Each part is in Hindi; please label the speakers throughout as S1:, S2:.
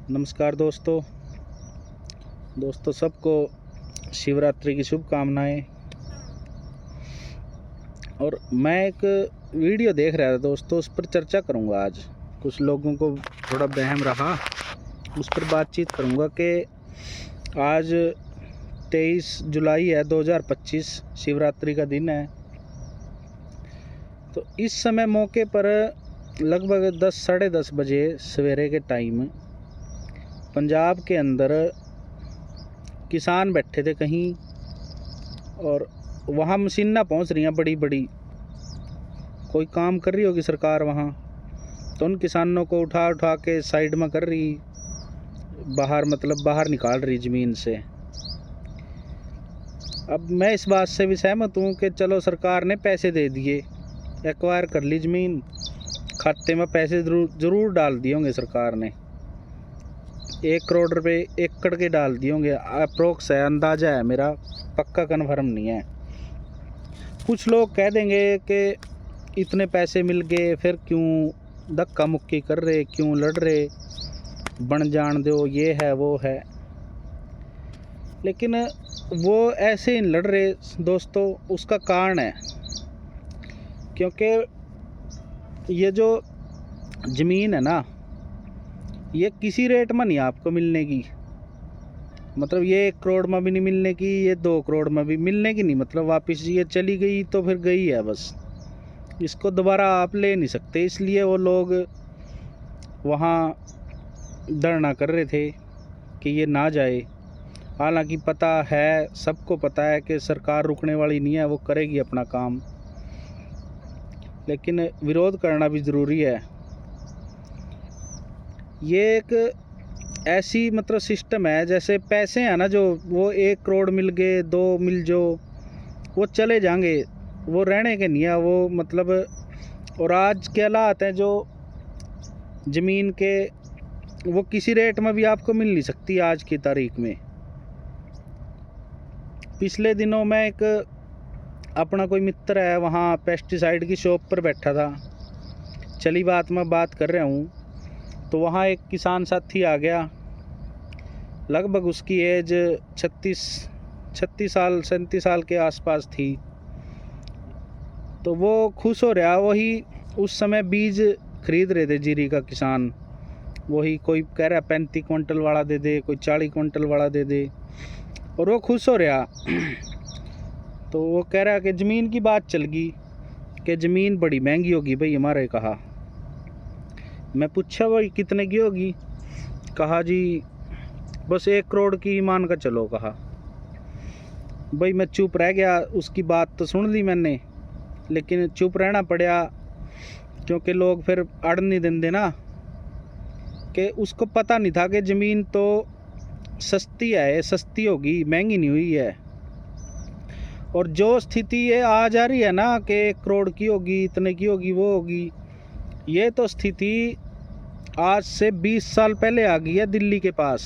S1: नमस्कार दोस्तों सबको शिवरात्रि की शुभकामनाएं। और मैं एक वीडियो देख रहा था दोस्तों, उस पर चर्चा करूंगा। आज कुछ लोगों को थोड़ा वहम रहा, उस पर बातचीत करूंगा कि आज 23 जुलाई है 2025, शिवरात्रि का दिन है। तो इस समय मौके पर लगभग 10 साढ़े 10 बजे सवेरे के टाइम पंजाब के अंदर किसान बैठे थे कहीं, और वहाँ मशीनां पहुँच रही हैं बड़ी बड़ी, कोई काम कर रही होगी सरकार वहाँ, तो उन किसानों को उठा उठा के साइड में कर रही, बाहर निकाल रही ज़मीन से। अब मैं इस बात से भी सहमत हूँ कि चलो सरकार ने पैसे दे दिए, एक्वायर कर ली ज़मीन, खाते में पैसे ज़रूर डाल दिए होंगे सरकार ने, 1 करोड़ रुपए एकड़ के डाल दिए होंगे, अप्रोक्स है, अंदाज़ा है मेरा, पक्का कन्फर्म नहीं है। कुछ लोग कह देंगे कि इतने पैसे मिल गए फिर क्यों धक्का मुक्की कर रहे, क्यों लड़ रहे, बन जान दो, ये है वो है। लेकिन वो ऐसे ही लड़ रहे दोस्तों, उसका कारण है क्योंकि ये जो ज़मीन है ना, ये किसी रेट में नहीं आपको मिलने की, मतलब ये 1 करोड़ में भी नहीं मिलने की, ये 2 करोड़ में भी मिलने की नहीं, मतलब वापस ये चली गई तो फिर गई है बस, इसको दोबारा आप ले नहीं सकते। इसलिए वो लोग वहाँ धरना कर रहे थे कि ये ना जाए। हालांकि पता है, सबको पता है कि सरकार रुकने वाली नहीं है, वो करेगी अपना काम, लेकिन विरोध करना भी ज़रूरी है। ये एक ऐसी मतलब सिस्टम है, जैसे पैसे हैं ना, जो वो 1 करोड़ मिल गए, 2 मिल जो, वो चले जाएंगे, वो रहने के नहीं है वो, मतलब। और आज के हालात हैं जो ज़मीन के, वो किसी रेट में भी आपको मिल नहीं सकती आज की तारीख में। पिछले दिनों में एक अपना कोई मित्र है, वहाँ पेस्टिसाइड की शॉप पर बैठा था, चली बात मैं बात कर रहा हूँ, तो वहाँ एक किसान साथी आ गया, लगभग उसकी एज 36 साल 37 साल के आसपास थी। तो वो खुश हो रहा, वही उस समय बीज खरीद रहे थे जीरी का किसान, वही कोई कह रहा 35 क्विंटल वाला दे दे, कोई 40 क्विंटल वाला दे दे, और वो खुश हो रहा। तो वो कह रहा कि ज़मीन की बात चल गई कि ज़मीन बड़ी महंगी होगी भाई हमारे। कहा, मैं पूछा भाई कितने की होगी? कहा जी बस 1 करोड़ की मान का चलो। कहा भाई मैं चुप रह गया, उसकी बात तो सुन ली मैंने, लेकिन चुप रहना पड़ा क्योंकि लोग फिर अड़ नहीं देंगे ना, कि उसको पता नहीं था कि ज़मीन तो सस्ती है, सस्ती होगी, महंगी नहीं हुई है। और जो स्थिति ये आ जा रही है ना कि 1 करोड़ की होगी, इतने की होगी, वो होगी, ये तो स्थिति आज से 20 साल पहले आ गई है दिल्ली के पास।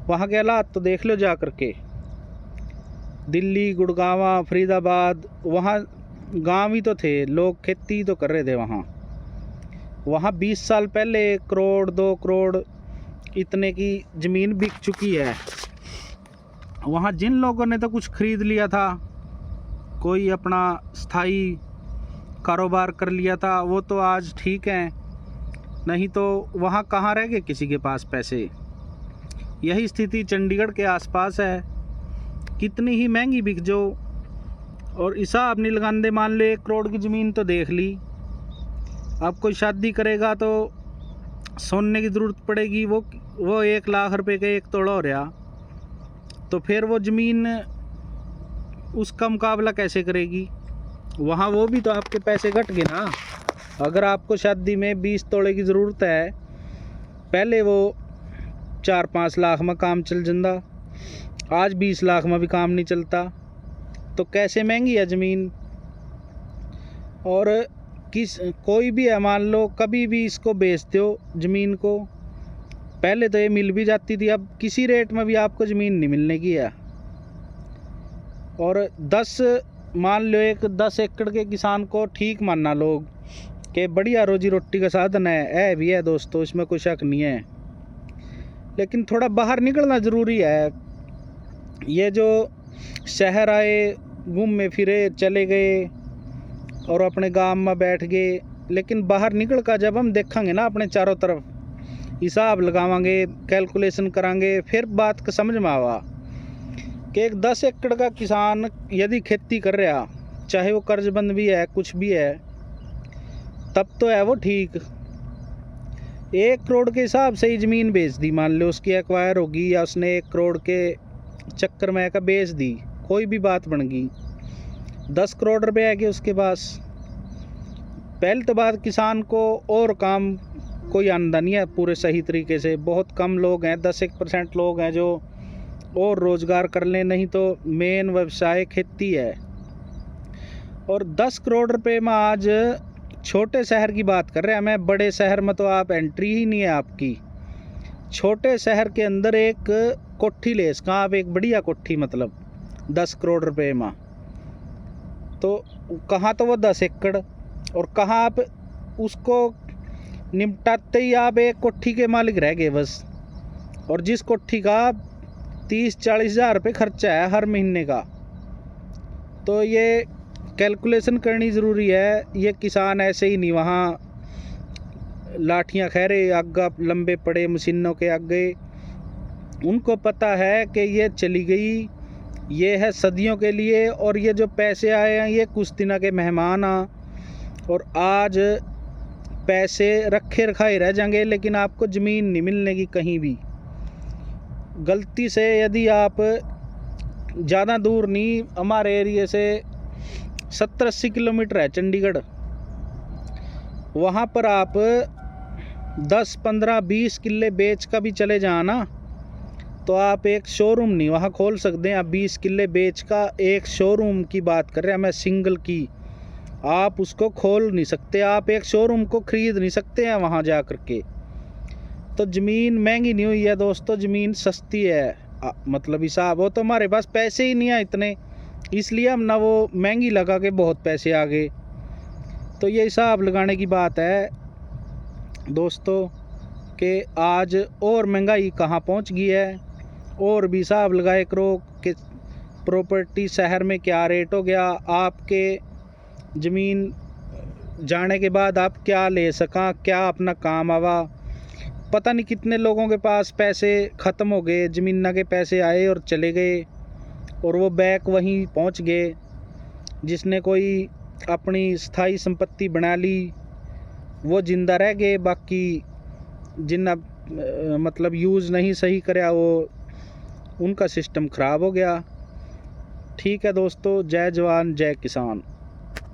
S1: वहाँ के हालात तो देख लो जा करके, दिल्ली, गुड़गांव, फरीदाबाद, वहाँ गांव ही तो थे, लोग खेती तो कर रहे थे वहाँ 20 साल पहले 1 करोड़ 2 करोड़ इतने की ज़मीन बिक चुकी है। वहाँ जिन लोगों ने तो कुछ खरीद लिया था, कोई अपना स्थायी कारोबार कर लिया था, वो तो आज ठीक है, नहीं तो वहाँ कहाँ रह गए किसी के पास पैसे। यही स्थिति चंडीगढ़ के आसपास है, कितनी ही महंगी बिक जो, और हिसाब नहीं लगाते, मान लो 1 करोड़ की ज़मीन तो देख ली, अब कोई शादी करेगा तो सोने की ज़रूरत पड़ेगी, वो 1 लाख रुपए का 1 तोड़ा हो रहा, तो फिर वो ज़मीन उसका मुकाबला कैसे करेगी? वहाँ वो भी तो आपके पैसे घट गए ना। अगर आपको शादी में 20 तोड़े की ज़रूरत है, पहले वो 4-5 लाख में काम चल जाता, आज 20 लाख में भी काम नहीं चलता, तो कैसे महंगी है ज़मीन। और कोई भी है, मान लो कभी भी इसको बेच दो ज़मीन को, पहले तो ये मिल भी जाती थी, अब किसी रेट में भी आपको ज़मीन नहीं मिलने की है। और 10 एकड़ के किसान को ठीक मानना लोग कि बढ़िया रोजी रोटी का साधन है भी है दोस्तों, इसमें कोई शक नहीं है। लेकिन थोड़ा बाहर निकलना ज़रूरी है। ये जो शहर आए, घूमे फिरे, चले गए और अपने गांव में बैठ गए, लेकिन बाहर निकल कर जब हम देखेंगे ना अपने चारों तरफ, हिसाब लगावांगे, कैलकुलेशन करांगे, फिर बात का समझ में आवा कि एक 10 एकड़ का किसान यदि खेती कर रहा, चाहे वो कर्जबंद भी है, कुछ भी है, तब तो है वो ठीक। 1 करोड़ के हिसाब से ही ज़मीन बेच दी, मान लो उसकी एक्वायर होगी, या उसने 1 करोड़ के चक्कर में का बेच दी, कोई भी बात बन गई, 10 करोड़ रुपए आ गए उसके पास। पहले तो बात, किसान को और काम कोई आमदनी है पूरे सही तरीके से, बहुत कम लोग हैं, 10-1% लोग हैं जो और रोज़गार कर लें, नहीं तो मेन व्यवसाय खेती है। और 10 करोड़ रुपए में आज छोटे शहर की बात कर रहे हैं, मैं बड़े शहर में तो आप एंट्री ही नहीं है आपकी। छोटे शहर के अंदर एक कोठी ले इसका आप, एक बढ़िया कोठी, मतलब 10 करोड़ रुपए में, तो कहाँ तो वो 10 एकड़, और कहाँ आप उसको निपटाते ही आप एक कोठी के मालिक रह गए बस। और जिस कोठी का 30-40 हज़ार रुपये खर्चा है हर महीने का, तो ये कैलकुलेशन करनी ज़रूरी है। ये किसान ऐसे ही नहीं वहाँ लाठियाँ खैरे आगे लंबे पड़े मशीनों के आगे, उनको पता है कि ये चली गई, ये है सदियों के लिए, और ये जो पैसे आए हैं ये कुछ दिन के मेहमान आ, और आज पैसे रखे रखाए रह जाएंगे, लेकिन आपको ज़मीन नहीं मिलने की कहीं भी। गलती से यदि आप ज़्यादा दूर नहीं, हमारे एरिए से 70-80 किलोमीटर है चंडीगढ़, वहाँ पर आप 10-15-20 किल्ले बेच का भी चले जाना, तो आप एक शोरूम नहीं वहाँ खोल सकते हैं। आप 20 किल्ले बेच का एक शोरूम की बात कर रहे हैं, मैं सिंगल की, आप उसको खोल नहीं सकते, आप एक शोरूम को ख़रीद नहीं सकते हैं वहाँ जा कर के। तो ज़मीन महंगी नहीं हुई है दोस्तों, ज़मीन सस्ती है, मतलब हिसाब हो तो हमारे पास पैसे ही नहीं है इतने, इसलिए हम ना वो महंगी लगा के बहुत पैसे आ गए। तो ये हिसाब लगाने की बात है दोस्तों कि आज और महंगाई कहाँ पहुँच गई है, और भी हिसाब लगाए करो कि प्रॉपर्टी शहर में क्या रेट हो गया, आपके ज़मीन जाने के बाद आप क्या ले सका, क्या अपना काम आवा। पता नहीं कितने लोगों के पास पैसे ख़त्म हो गए, ज़मीन के पैसे आए और चले गए, और वो बैक वहीं पहुंच गए। जिसने कोई अपनी स्थायी संपत्ति बना ली वो ज़िंदा रह गए, बाकी जिन मतलब यूज़ नहीं सही कराया वो उनका सिस्टम ख़राब हो गया। ठीक है दोस्तों, जय जवान जय किसान।